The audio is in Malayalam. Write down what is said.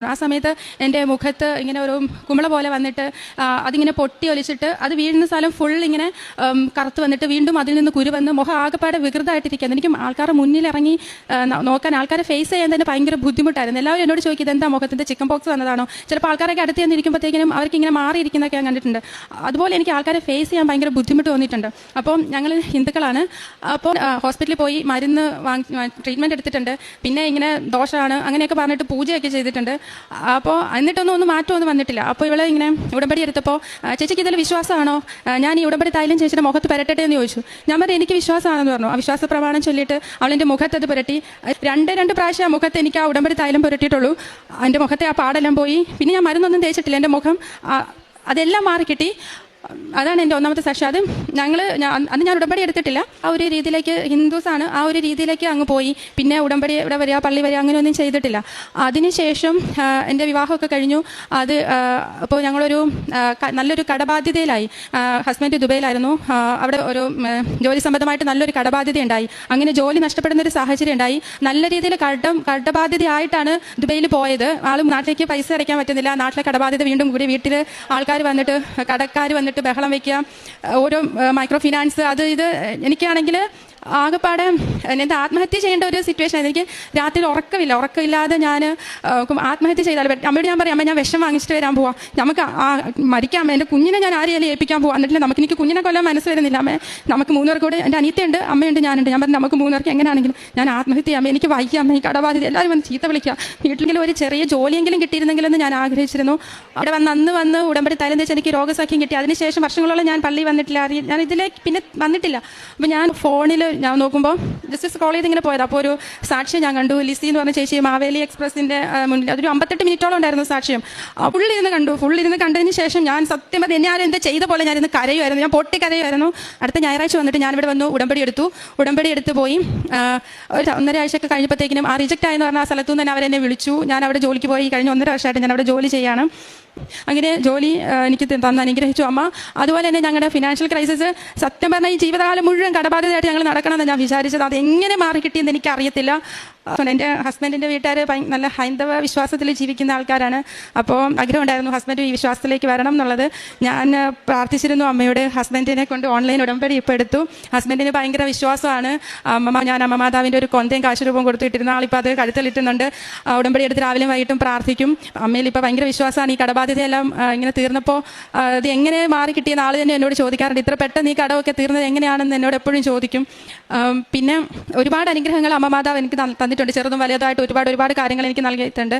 ആ സമയത്ത് എൻ്റെ മുഖത്ത് ഇങ്ങനെ ഒരു കുമിള പോലെ വന്നിട്ട് അതിങ്ങനെ പൊട്ടി ഒലിച്ചിട്ട് അത് വീഴുന്ന സ്ഥലം ഫുൾ ഇങ്ങനെ കറുത്ത് വന്നിട്ട് വീണ്ടും അതിൽ നിന്ന് കുരു വന്ന് മുഖം ആകെപ്പാടെ വികൃതമായിട്ടിരിക്കുന്നത്. എനിക്ക് ആൾക്കാരുടെ മുന്നിൽ ഇറങ്ങി നോക്കാൻ, ആൾക്കാരെ ഫേസ് ചെയ്യാൻ തന്നെ ഭയങ്കര ബുദ്ധിമുട്ടായിരുന്നു. എല്ലാവരും എന്നോട് ചോദിക്കും ഇതെന്താ മുഖത്തിൻ്റെ ചിക്കൻ പോക്സ് വന്നതാണോ? ചിലപ്പോൾ ആൾക്കാരൊക്കെ അടുത്ത് ചെന്നിരിക്കുമ്പോഴത്തേക്കിനും അവർക്ക് ഇങ്ങനെ മാറിയിരിക്കുന്നതൊക്കെ ഞാൻ കണ്ടിട്ടുണ്ട്. അതുപോലെ എനിക്ക് ആൾക്കാരെ ഫേസ് ചെയ്യാൻ ഭയങ്കര ബുദ്ധിമുട്ട് തോന്നിയിട്ടുണ്ട്. അപ്പോൾ ഞങ്ങൾ ഹിന്ദുക്കളാണ്. അപ്പോൾ ഹോസ്പിറ്റലിൽ പോയി മരുന്ന് ട്രീറ്റ്മെൻറ്റ് എടുത്തിട്ടുണ്ട്. പിന്നെ ഇങ്ങനെ ദോഷമാണ് അങ്ങനെയൊക്കെ പറഞ്ഞിട്ട് പൂജയൊക്കെ ചെയ്തിട്ടുണ്ട്. അപ്പോൾ എന്നിട്ടൊന്നും മാറ്റമൊന്നും വന്നിട്ടില്ല. അപ്പോൾ ഇവളെ ഇങ്ങനെ ഉടമ്പടി എടുത്തപ്പോൾ ചേച്ചിക്ക് ഇതിൽ വിശ്വാസമാണോ, ഞാൻ ഈ ഉടമ്പടി തൈലം ചേച്ചിയുടെ മുഖത്ത് പുരട്ടട്ടെ എന്ന് ചോദിച്ചു. ഞാൻ പറഞ്ഞു എനിക്ക് വിശ്വാസമാണെന്ന് പറഞ്ഞു. ആ വിശ്വാസ പ്രമാണം ചൊല്ലിയിട്ട് അവളെൻ്റെ മുഖത്ത് അത് പുരട്ടി. രണ്ട് പ്രാവശ്യം ആ മുഖത്ത് എനിക്ക് ആ ഉടമ്പടി തൈലം പുരട്ടിയിട്ടുള്ളൂ. എൻ്റെ മുഖത്തെ ആ പാടെല്ലാം പോയി. പിന്നെ ഞാൻ മരുന്നൊന്നും തേച്ചിട്ടില്ല. എൻ്റെ മുഖം അതെല്ലാം മാറിക്കിട്ടി. അതാണ് എൻ്റെ ഒന്നാമത്തെ സാക്ഷി. അത് ഞാൻ ഉടമ്പടി എടുത്തിട്ടില്ല. ആ ഒരു രീതിയിലേക്ക്, ഹിന്ദുസാണ്, ആ ഒരു രീതിയിലേക്ക് അങ്ങ് പോയി. പിന്നെ ഉടമ്പടി ഇവിടെ വരിക, പള്ളി വരിക, അങ്ങനെയൊന്നും ചെയ്തിട്ടില്ല. അതിനുശേഷം എൻ്റെ വിവാഹമൊക്കെ കഴിഞ്ഞു. അത് അപ്പോൾ ഞങ്ങളൊരു നല്ലൊരു കടബാധ്യതയിലായി. ഹസ്ബൻഡ് ദുബൈയിലായിരുന്നു. അവിടെ ഒരു ജോലി സംബന്ധമായിട്ട് നല്ലൊരു കടബാധ്യത ഉണ്ടായി. അങ്ങനെ ജോലി നഷ്ടപ്പെടുന്നൊരു സാഹചര്യം ഉണ്ടായി. നല്ല രീതിയിൽ കടബാധ്യതയായിട്ടാണ് ദുബൈയിൽ പോയത്. ആളും നാട്ടിലേക്ക് പൈസ അടയ്ക്കാൻ പറ്റുന്നില്ല. നാട്ടിലെ കടബാധ്യത വീണ്ടും കൂടി. വീട്ടിൽ ആൾക്കാർ വന്നിട്ട്, കടക്കാർ വന്നിട്ട് ബഹളം വയ്ക്കുക, ഓരോ മൈക്രോ ഫിനാൻസ്, അത് ഇത്. എനിക്കാണെങ്കിൽ ആകെപ്പാടെ എന്താ ആത്മഹത്യ ചെയ്യേണ്ട ഒരു സിറ്റുവേഷൻ ആയിരുന്നു. എനിക്ക് രാത്രി ഉറക്കമില്ലാതെ ഞാൻ ആത്മഹത്യ ചെയ്താൽ അമ്മയോട് ഞാൻ പറയാം, അമ്മ ഞാൻ വിഷം വാങ്ങിച്ചിട്ട് വരാൻ പോവാം, നമുക്ക് മരിക്കാം, എൻ്റെ കുഞ്ഞിനെ ഞാൻ ആരെയും ഏൽപ്പിക്കാൻ പോവാം. എന്നിട്ടില്ല എനിക്ക് കുഞ്ഞിനെ കൊല്ലാൻ മനസ്സ് വരുന്നില്ല. അമ്മ നമുക്ക് 3 പേർക്ക് കൂടെ, എൻ്റെ അനിയത്തിയുണ്ട്, അമ്മയുണ്ട്, ഞാനുണ്ട്. ഞാൻ പറഞ്ഞു നമുക്ക് 3 പേർക്ക് എങ്ങനെയാണെങ്കിലും ഞാൻ ആത്മഹത്യ ചെയ്യാം, എനിക്ക് വയ്ക്കാം, അമ്മ ഈ കടബാധ്യത. എല്ലാവരും വന്ന് ചീത്ത വിളിക്കുക. വീട്ടിലെങ്കിലും ഒരു ചെറിയ ജോലിയെങ്കിലും കിട്ടിയിരുന്നെങ്കിലെന്ന് ഞാൻ ആഗ്രഹിച്ചിരുന്നു. അവിടെ വന്ന് ഉടമ്പടി തൈലം തേച്ച് എനിക്ക് രോഗസൗഖ്യം കിട്ടി. അതിനുശേഷം വർഷങ്ങളോളം ഞാൻ പള്ളി വന്നിട്ടില്ല. ഞാൻ ഇതിലേക്ക് പിന്നെ വന്നിട്ടില്ല. അപ്പോൾ ഞാൻ ഫോണിൽ ഞാൻ നോക്കുമ്പോൾ ജസ്റ്റ് സ്ക്രോൾ ചെയ്ത് ഇങ്ങനെ പോയത്. അപ്പോൾ ഒരു സാക്ഷ്യം ഞാൻ കണ്ടു. ലിസി എന്ന് പറഞ്ഞ ചേച്ചി മാവേലി എക്സ്പ്രസിൻ്റെ മുന്നിൽ, അതൊരു 58 മിനിറ്റോളം ഉണ്ടായിരുന്നു സാക്ഷ്യം. ഫുള്ളിരുന്ന് കണ്ടതിന് ശേഷം ഞാൻ സത്യം പറഞ്ഞ് എന്നെ ആരും എന്താ ചെയ്ത പോലെ ഞാൻ ഇന്ന് കരയുമായിരുന്നു. ഞാൻ പൊട്ടിക്കരയുമായിരുന്നു. അടുത്ത ഞായറാഴ്ച വന്നിട്ട് ഞാനിവിടെ വന്നു ഉടമ്പടി എടുത്ത് പോയി. ഒരു 1.5 ആഴ്ചയൊക്കെ കഴിഞ്ഞപ്പോഴത്തേക്കിനും ആ റിജക്റ്റ് ആയെന്ന് പറഞ്ഞ ആ സ്ഥലത്തു നിന്ന് തന്നെ അവരെന്നെ വിളിച്ചു. ഞാൻ അവിടെ ജോലിക്ക് പോയി. കഴിഞ്ഞ 1.5 വർഷമായിട്ട് ഞാൻ അവിടെ ജോലി ചെയ്യാണ്. അങ്ങനെ ജോലി എനിക്ക് തന്ന് അനുഗ്രഹിച്ചു അമ്മ. അതുപോലെ തന്നെ ഞങ്ങളുടെ ഫിനാൻഷ്യൽ ക്രൈസിസ്, സത്യം പറഞ്ഞാൽ ഈ ജീവിതകാലം മുഴുവൻ കടബാധ്യതയായിട്ട് ഞങ്ങൾ നടക്കണമെന്ന് ഞാൻ വിചാരിച്ചത്. അത് എങ്ങനെ മാറിക്കിട്ടിയെന്ന് എനിക്കറിയത്തില്ല. എൻ്റെ ഹസ്ബൻഡിൻ്റെ വീട്ടുകാർ നല്ല ഹൈന്ദവ വിശ്വാസത്തിൽ ജീവിക്കുന്ന ആൾക്കാരാണ്. അപ്പോൾ ആഗ്രഹം ഉണ്ടായിരുന്നു ഹസ്ബൻഡ് ഈ വിശ്വാസത്തിലേക്ക് വരണം എന്നുള്ളത്. ഞാൻ പ്രാർത്ഥിച്ചിരുന്നു അമ്മയോട്. ഹസ്ബൻഡിനെ കൊണ്ട് ഓൺലൈൻ ഉടമ്പടി ഇപ്പോൾ എടുത്തു. ഹസ്ബൻഡിന് ഭയങ്കര വിശ്വാസമാണ്. ഞാൻ അമ്മ മാതാവിൻ്റെ ഒരു കൊന്തയും കാശുരൂപം കൊടുത്തിട്ടിരുന്ന ആളിപ്പോൾ അത് കഴുത്തലിട്ടുന്നുണ്ട്. ഉടമ്പടി എടുത്ത് രാവിലെയും വൈകിട്ടും പ്രാർത്ഥിക്കും. അമ്മയിൽ ഇപ്പോൾ ഭയങ്കര വിശ്വാസമാണ്. ഈ കടബാധ്യതയെല്ലാം ഇങ്ങനെ തീർന്നപ്പോൾ അത് എങ്ങനെ മാറി കിട്ടിയെന്ന് ആൾ തന്നെ എന്നോട് ചോദിക്കാറുണ്ട്. ഇത്ര പെട്ടെന്ന് ഈ കടമൊക്കെ തീർന്നത് എങ്ങനെയാണെന്ന് എന്നോട് എപ്പോഴും ചോദിക്കും. പിന്നെ ഒരുപാട് അനുഗ്രഹങ്ങൾ അമ്മ മാതാവ് എനിക്ക് തന്നിട്ടുണ്ട്. ചെറുതും വലുതായിട്ട് ഒരുപാട് കാര്യങ്ങൾ എനിക്ക് നൽകിയിട്ടുണ്ട്.